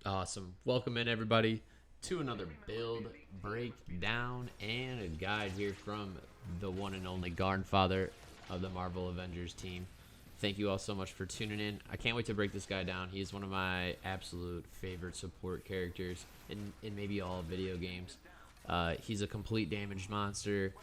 Awesome. Welcome in, everybody, to another build, breakdown, and a guide here from the one and only Godfather of the Marvel Avengers team. Thank you all so much for tuning in. I can't wait to break this guy down. He is one of my absolute favorite support characters in maybe all video games. He's a complete damaged monster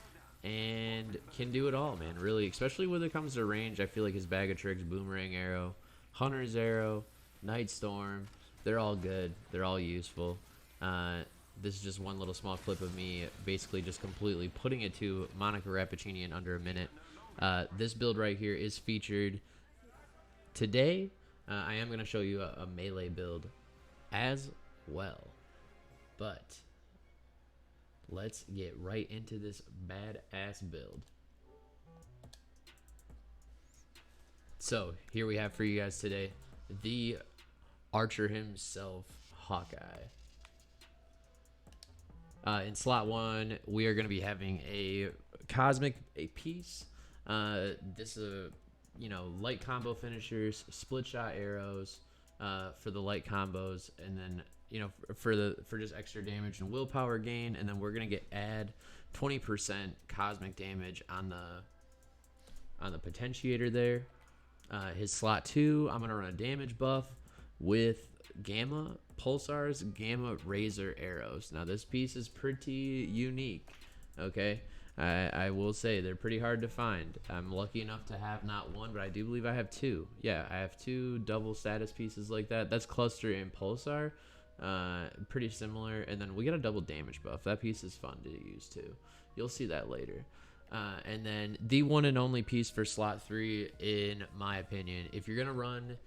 and can do it all, man, really. Especially when it comes to range, I feel like his bag of tricks, Boomerang Arrow, Hunter's Arrow, Night Storm, they're all good. They're all useful. This is just one little small clip of me basically just completely putting it to Monica Rappaccini in under a minute. This build right here is featured today. I am going to show you a melee build as well. But let's get right into this badass build. So here we have for you guys today the Archer himself, Hawkeye. In slot 1, we are going to be having a cosmic piece. This light combo finishers, split shot arrows for the light combos, and then for just extra damage and willpower gain. And then we're going to add 20% cosmic damage on the potentiator there. His slot 2, I'm going to run a damage buff with gamma pulsars, gamma razor arrows. Now this piece is pretty unique, okay? I will say they're pretty hard to find. I'm lucky enough to have not one, but I do believe I have two. Yeah, I have two double status pieces like that. That's cluster and pulsar, pretty similar. And then we got a double damage buff. That piece is fun to use too. You'll see that later. And then the one and only piece for slot 3, in my opinion, if you're gonna run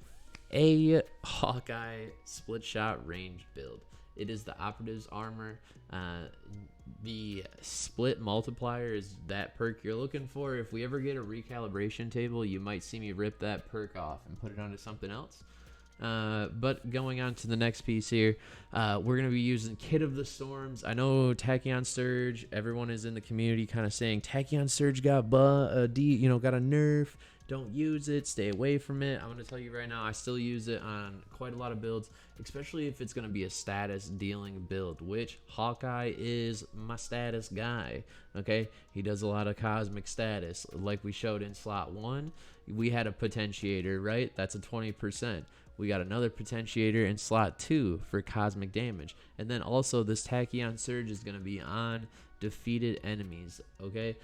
a Hawkeye split shot range build, it is the Operative's Armor. The split multiplier is that perk you're looking for. If we ever get a recalibration table, you might see me rip that perk off and put it onto something else. But going on to the next piece here, we're going to be using Kit of the Storms. I know Tachyon Surge, everyone is in the community kind of saying Tachyon Surge got got a nerf. Don't use it, stay away from it. I'm going to tell you right now, I still use it on quite a lot of builds, especially if it's going to be a status dealing build, which Hawkeye is my status guy, okay? He does a lot of cosmic status. Like we showed in slot 1, we had a potentiator, right? That's a 20%. We got another potentiator in slot 2 for cosmic damage. And then also this Tachyon Surge is going to be on defeated enemies, okay?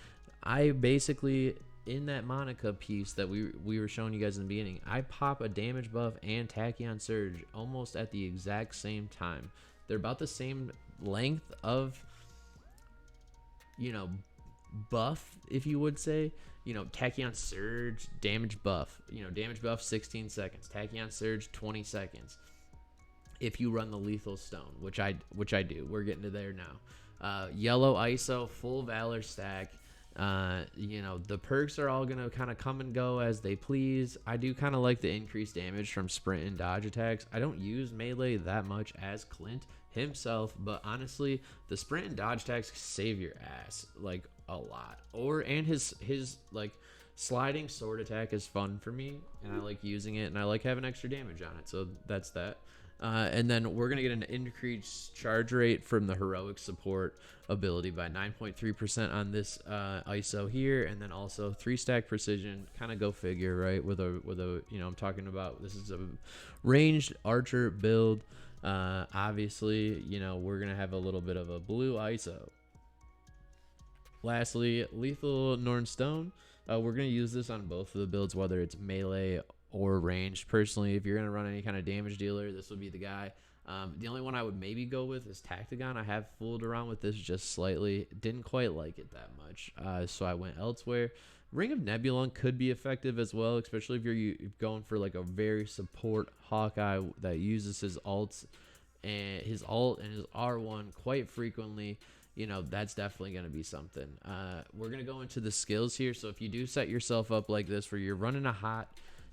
I basically, in that Monica piece that we were showing you guys in the beginning, I pop a damage buff and Tachyon Surge almost at the exact same time. They're about the same length of, buff, if you would say. Tachyon Surge, damage buff. Damage buff 16 seconds. Tachyon Surge 20 seconds. If you run the lethal stone, which I do. We're getting to there now. Yellow ISO, full Valor stack. The perks are all gonna kind of come and go as they please. I do kind of like the increased damage from sprint and dodge attacks. I don't use melee that much as Clint himself, but honestly, the sprint and dodge attacks save your ass like a lot. And his like sliding sword attack is fun for me, and I like using it, and I like having extra damage on it. So that's that. And then we're going to get an increased charge rate from the heroic support ability by 9.3% on this ISO here, and then also 3-stack precision. Kind of go figure, right? With a I'm talking about, this is a ranged archer build. Obviously, we're going to have a little bit of a blue ISO. Lastly, lethal Norn Stone. We're going to use this on both of the builds, whether it's melee or ranged. Personally, if you're going to run any kind of damage dealer, this would be the guy. The only one I would maybe go with is Tactagon. I have fooled around with this just slightly. Didn't quite like it that much, so I went elsewhere. Ring of Nebulon could be effective as well, especially if you're going for like a very support Hawkeye that uses his ults and his R1 quite frequently. That's definitely going to be something. We're going to go into the skills here. So if you do set yourself up like this, where you're running a hot,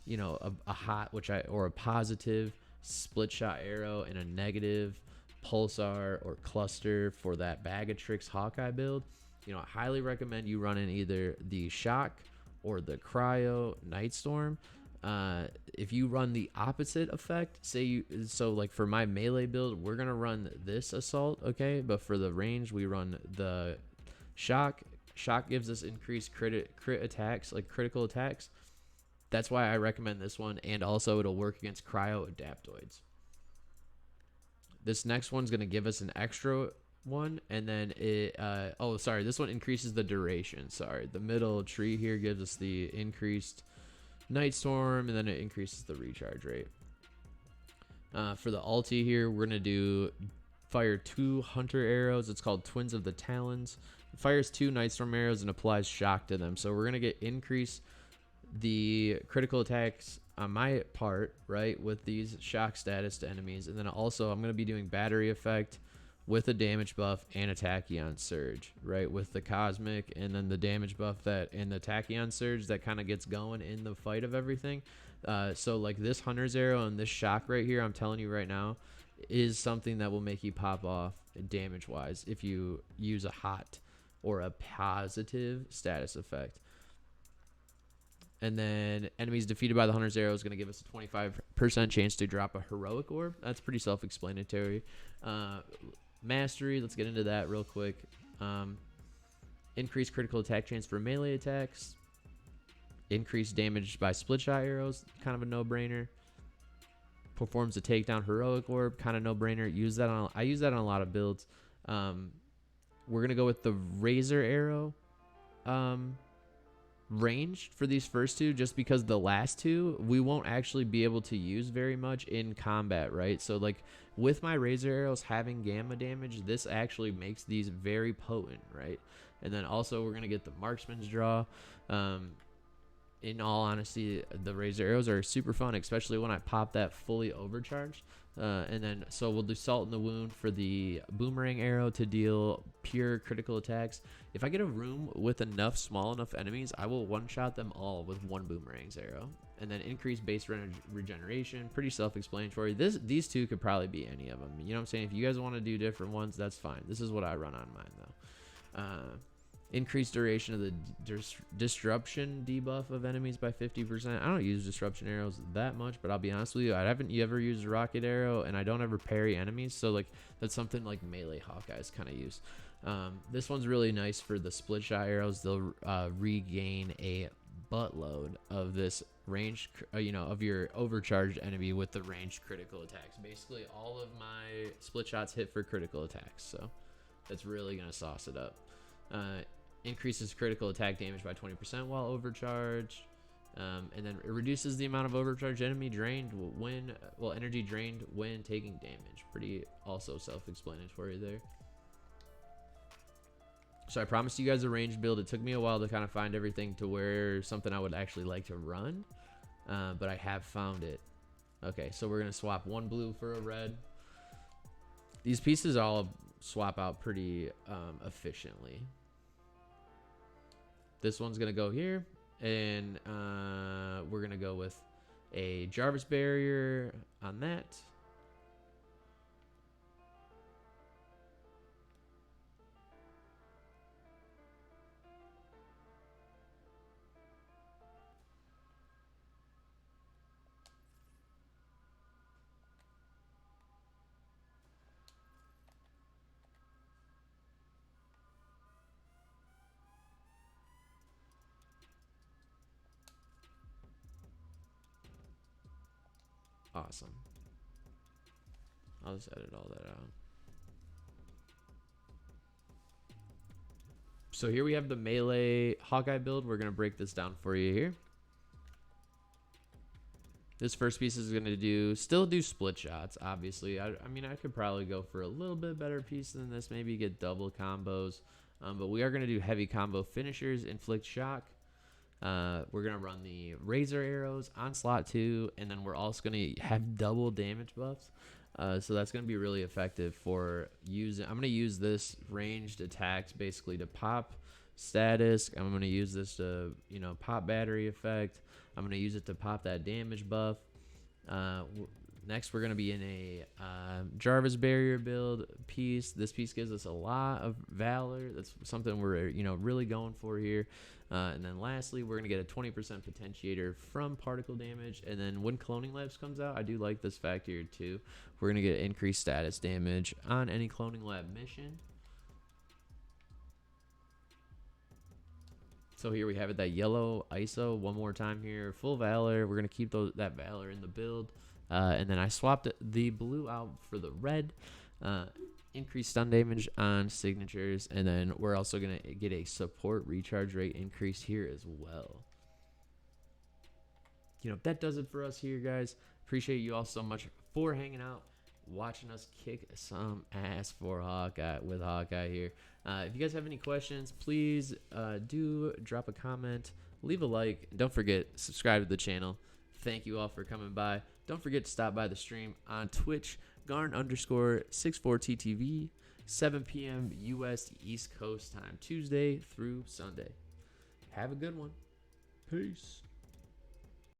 or a positive split shot arrow and a negative pulsar or cluster for that bag of tricks Hawkeye build, I highly recommend you run in either the shock or the cryo Night Storm. If you run the opposite effect, so like for my melee build, we're gonna run this assault, okay? But for the range, we run the shock. Shock gives us increased crit attacks, like critical attacks. That's why I recommend this one, and also it'll work against cryo adaptoids. This next one's gonna give us an extra one, and then this one increases the duration. Sorry, the middle tree here gives us the increased Night Storm, and then it increases the recharge rate. For the ulti here, we're gonna do fire 2 hunter arrows. It's called Twins of the Talons. It fires 2 Night Storm arrows and applies shock to them. So we're gonna get increase the critical attacks on my part, right, with these shock status to enemies, and then also I'm gonna be doing battery effect with a damage buff and a tachyon surge, right, with the cosmic, and then the damage buff that and the tachyon surge that kind of gets going in the fight of everything. So like this hunter's arrow and this shock right here, I'm telling you right now, is something that will make you pop off damage wise if you use a hot or a positive status effect. And then enemies defeated by the hunter's arrow is going to give us a 25% chance to drop a heroic orb. That's pretty self-explanatory. Mastery, let's get into that real quick. Increased critical attack chance for melee attacks. Increased damage by split shot arrows, kind of a no-brainer. Performs a takedown heroic orb, kind of no-brainer. I use that on a lot of builds. We're gonna go with the razor arrow ranged for these first two, just because the last two we won't actually be able to use very much in combat, right? So like with my razor arrows having gamma damage, this actually makes these very potent, right? And then also we're gonna get the marksman's draw. In all honesty, the razor arrows are super fun, especially when I pop that fully overcharged. And then so we'll do salt in the wound for the boomerang arrow to deal pure critical attacks. If I get a room with small enough enemies, I will one-shot them all with one boomerang's arrow. And then increase base regeneration, pretty self-explanatory. These two could probably be any of them. You know what I'm saying? If you guys want to do different ones, that's fine. This is what I run on mine though. Increased duration of the disruption debuff of enemies by 50%. I don't use disruption arrows that much, but I'll be honest with you, I haven't ever used a rocket arrow, and I don't ever parry enemies, so like that's something like melee Hawkeyes kind of use. This one's really nice for the split shot arrows. They'll regain a buttload of this range, of your overcharged enemy with the ranged critical attacks. Basically, all of my split shots hit for critical attacks, so that's really gonna sauce it up. Increases critical attack damage by 20% while overcharged, and then it reduces the amount of overcharged energy drained when taking damage. Pretty also self-explanatory there. So I promised you guys a ranged build. It took me a while to kind of find everything to where something I would actually like to run, but I have found it. Okay, so we're gonna swap one blue for a red. These pieces all swap out pretty efficiently. This one's gonna go here, and we're gonna go with a Jarvis barrier on that. Awesome. I'll just edit all that out. So here we have the melee Hawkeye build. We're going to break this down for you here. This first piece is going to still do split shots, obviously. I mean, I could probably go for a little bit better piece than this, maybe get double combos. But we are going to do heavy combo finishers, inflict shock. We're going to run the razor arrows on slot 2, and then we're also going to have double damage buffs. So that's going to be really effective for using. I'm going to use this ranged attacks basically to pop status. I'm going to use this to, pop battery effect. I'm going to use it to pop that damage buff. Next, we're going to be in a Jarvis Barrier build piece. This piece gives us a lot of Valor. That's something we're really going for here. And then lastly, we're going to get a 20% potentiator from particle damage. And then when Cloning Labs comes out, I do like this fact here too. We're going to get increased status damage on any Cloning Lab mission. So here we have it, that yellow ISO one more time here, full Valor. We're going to keep that Valor in the build. And then I swapped the blue out for the red. Increased stun damage on signatures. And then we're also going to get a support recharge rate increase here as well. That does it for us here, guys. Appreciate you all so much for hanging out, watching us kick some ass for Hawkeye with Hawkeye here. If you guys have any questions, please do drop a comment, leave a like, and don't forget, subscribe to the channel. Thank you all for coming by. Don't forget to stop by the stream on Twitch, Garn_64TTV, 7 p.m. U.S. East Coast time, Tuesday through Sunday. Have a good one. Peace.